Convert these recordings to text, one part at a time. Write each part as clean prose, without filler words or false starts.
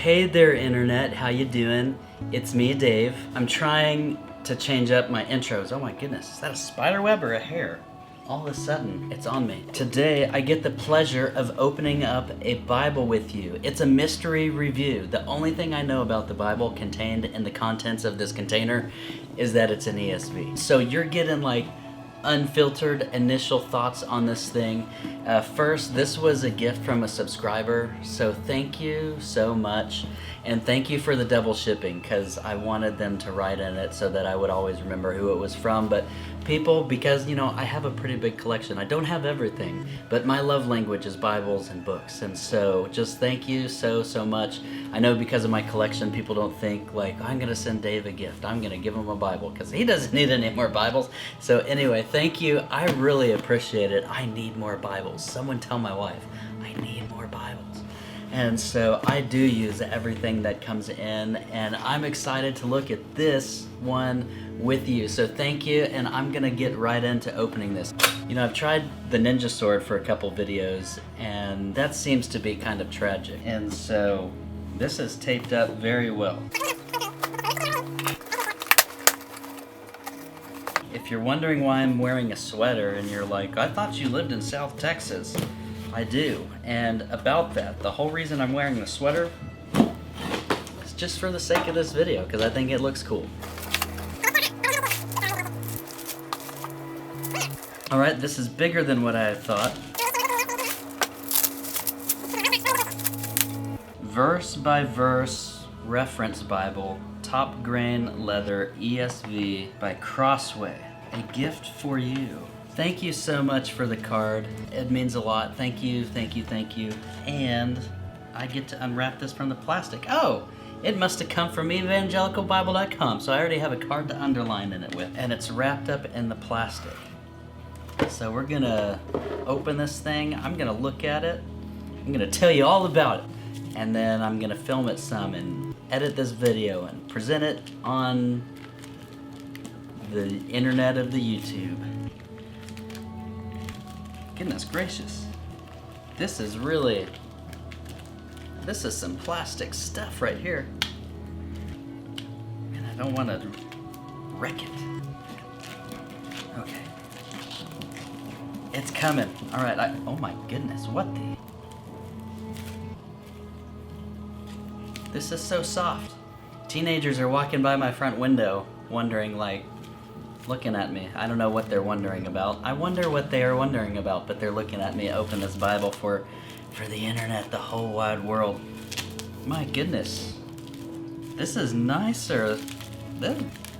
Hey there, Internet. How you doing? It's me, Dave. I'm trying to change up my intros. Oh my goodness, is that a spider web or a hair? All of a sudden, it's on me. Today, I get the pleasure of opening up a Bible with you. It's a mystery review. The only thing I know about the Bible contained in the contents of this container is that it's an ESV. So you're getting like unfiltered initial thoughts on this thing. First, this was a gift from a subscriber, so thank you so much. And thank you for the double shipping, because I wanted them to write in it so that I would always remember who it was from. But people, because you know, I have a pretty big collection. I don't have everything, but my love language is Bibles and books. And so just thank you so much. I know because of my collection, people don't think like, I'm gonna send Dave a gift, I'm gonna give him a Bible, because he doesn't need any more Bibles. So anyway, thank you. I really appreciate it. I need more Bibles. Someone tell my wife, I need more Bibles. And so I do use everything that comes in, and I'm excited to look at this one with you. So thank you, and I'm gonna get right into opening this. You know, I've tried the ninja sword for a couple videos, and that seems to be kind of tragic. And so this is taped up very well. If you're wondering why I'm wearing a sweater and you're like, I thought you lived in South Texas. I do, and about that, the whole reason I'm wearing the sweater is just for the sake of this video, because I think it looks cool. Alright, this is bigger than what I had thought. Verse by verse reference Bible, top grain leather ESV by Crossway. A gift for you. Thank you so much for the card. It means a lot. Thank you, thank you, thank you. And I get to unwrap this from the plastic. Oh, it must have come from evangelicalbible.com, so I already have a card to underline in it with. And it's wrapped up in the plastic. So we're gonna open this thing. I'm gonna look at it. I'm gonna tell you all about it. And then I'm gonna film it some and edit this video and present it on the internet of the YouTube. Goodness gracious. This is some plastic stuff right here. And I don't want to wreck it. Okay. It's coming. All right, oh my goodness, what the? This is so soft. Teenagers are walking by my front window wondering like, looking at me. I don't know what they're wondering about. I wonder what they are wondering about, but they're looking at me open this Bible for the internet, the whole wide world. My goodness. This is nicer.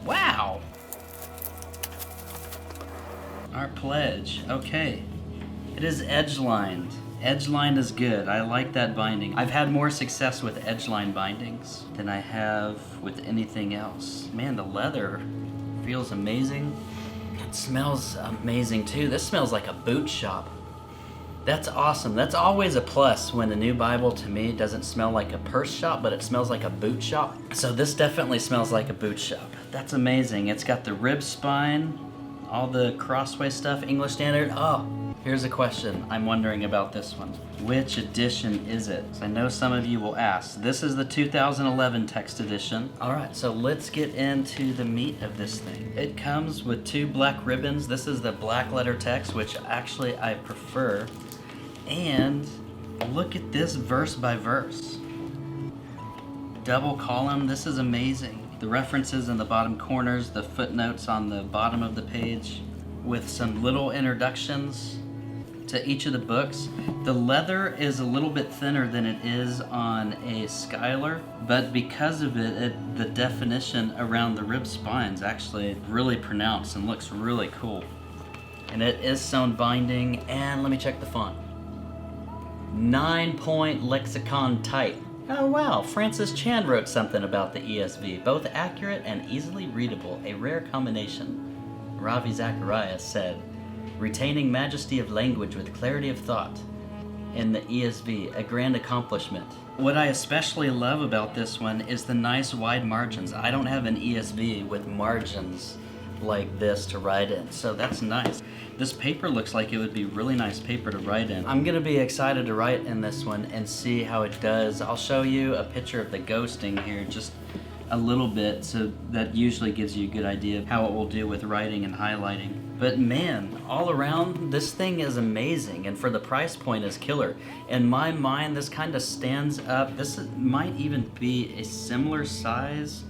Wow. Our pledge. Okay. It is edge-lined. Edge-lined is good. I like that binding. I've had more success with edge-line bindings than I have with anything else. Man, the leather feels amazing. It smells amazing too. This smells like a boot shop. That's awesome. That's always a plus when a new Bible to me doesn't smell like a purse shop, but it smells like a boot shop. So this definitely smells like a boot shop. That's amazing. It's got the rib spine, all the Crossway stuff, English Standard. Oh, here's a question I'm wondering about this one. Which edition is it? I know some of you will ask. This is the 2011 text edition. All right, so let's get into the meat of this thing. It comes with 2 black ribbons. This is the black letter text, which actually I prefer. And look at this verse by verse. Double column, this is amazing. The references in the bottom corners, the footnotes on the bottom of the page, with some little introductions to each of the books. The leather is a little bit thinner than it is on a Skylar, but because of it, the definition around the rib spines actually really pronounced and looks really cool. And it is sewn binding, and let me check the font. 9-point lexicon type. Oh wow, Francis Chan wrote something about the ESV, both accurate and easily readable, a rare combination. Ravi Zacharias said, retaining majesty of language with clarity of thought in the ESV, a grand accomplishment. What I especially love about this one is the nice wide margins. I don't have an ESV with margins like this to write in. So that's nice. This paper looks like it would be really nice paper to write in. I'm gonna be excited to write in this one and see how it does. I'll show you a picture of the ghosting here just a little bit, so that usually gives you a good idea of how it will do with writing and highlighting. But man, all around, this thing is amazing, and for the price point is killer. In my mind, this kind of stands up. This might even be a similar size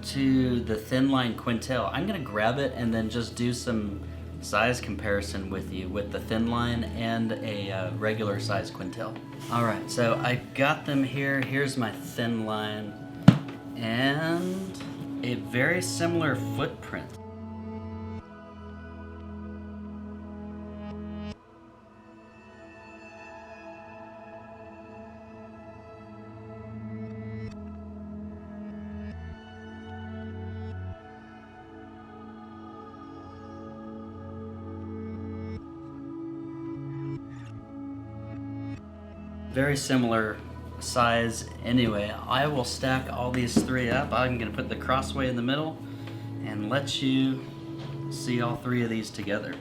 to the thin line Quintel. I'm gonna grab it and then just do some size comparison with you with the thin line and a regular size Quintel. All right, so I got them here. Here's my thin line and a very similar footprint. Very similar size anyway. I will stack all these three up. I'm going to put the Crossway in the middle and let you see all three of these together.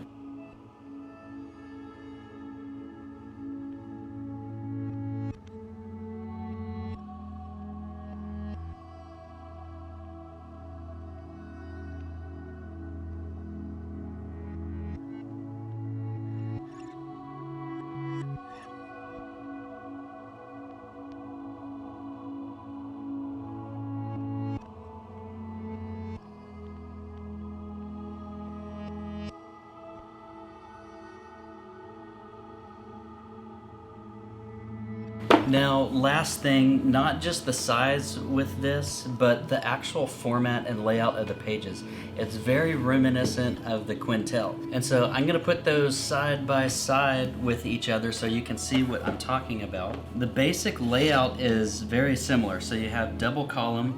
Now, last thing, not just the size with this, but the actual format and layout of the pages. It's very reminiscent of the Quintel. And so I'm gonna put those side by side with each other so you can see what I'm talking about. The basic layout is very similar. So you have double column,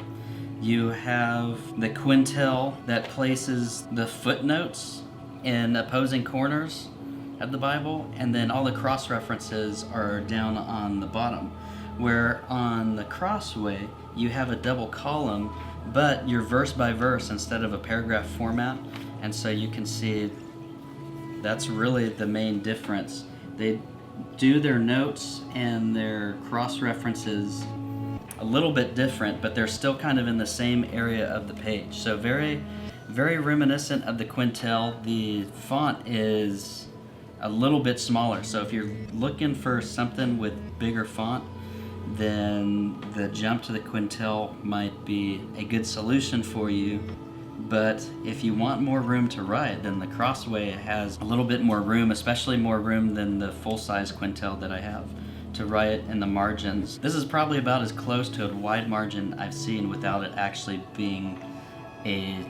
you have the Quintel that places the footnotes in opposing corners of the Bible, and then all the cross references are down on the bottom. Where on the Crossway, you have a double column, but you're verse by verse instead of a paragraph format, and so you can see that's really the main difference. They do their notes and their cross references a little bit different, but they're still kind of in the same area of the page. So very, very reminiscent of the Quintel. The font is a little bit smaller, so if you're looking for something with bigger font, then the jump to the Quintel might be a good solution for you. But if you want more room to write, then the Crossway has a little bit more room, especially more room than the full-size Quintel that I have to write in the margins. This is probably about as close to a wide margin I've seen without it actually being a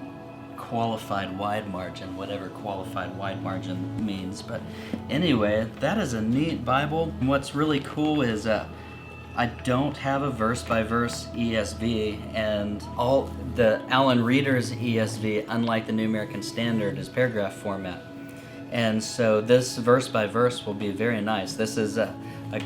qualified wide margin, whatever qualified wide margin means. But anyway, that is a neat Bible. What's really cool is I don't have a verse by verse ESV, and all the Allen Reader's ESV, unlike the New American Standard, is paragraph format. And so this verse by verse will be very nice. This is a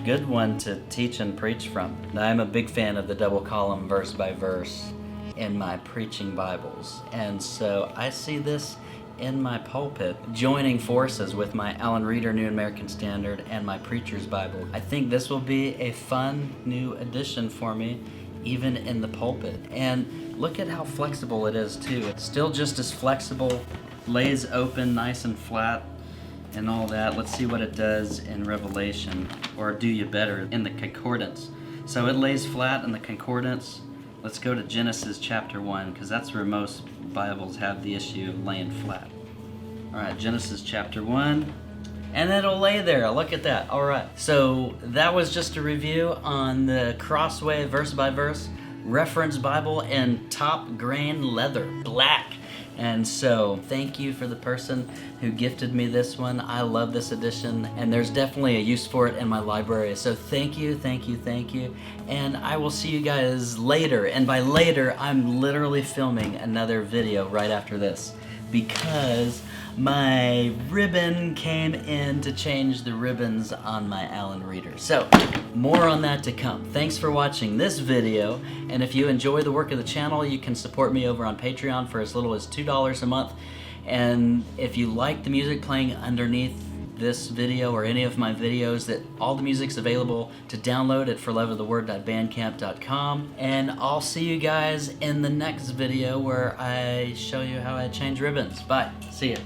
good one to teach and preach from. Now, I'm a big fan of the double column verse by verse in my preaching Bibles, and so I see this in my pulpit joining forces with my Allen Reader New American Standard and my Preacher's Bible. I think this will be a fun new addition for me even in the pulpit. And look at how flexible it is too. It's still just as flexible, lays open nice and flat and all that. Let's see what it does in Revelation, or do you better in the concordance. So it lays flat in the concordance. Let's go to Genesis chapter 1, because that's where most Bibles have the issue of laying flat. All right, Genesis chapter 1, and it'll lay there. Look at that. All right, so that was just a review on the Crossway verse by verse reference Bible in top grain leather, black. And so thank you for the person who gifted me this one. I love this edition, and there's definitely a use for it in my library. So thank you, thank you, thank you. And I will see you guys later. And by later, I'm literally filming another video right after this, because my ribbon came in to change the ribbons on my Allen Reader. So more on that to come. Thanks for watching this video, and if you enjoy the work of the channel, you can support me over on Patreon for as little as $2 a month. And if you like the music playing underneath this video or any of my videos, that all the music's available to download at forloveoftheword.bandcamp.com. And I'll see you guys in the next video where I show you how I change ribbons. Bye. See ya.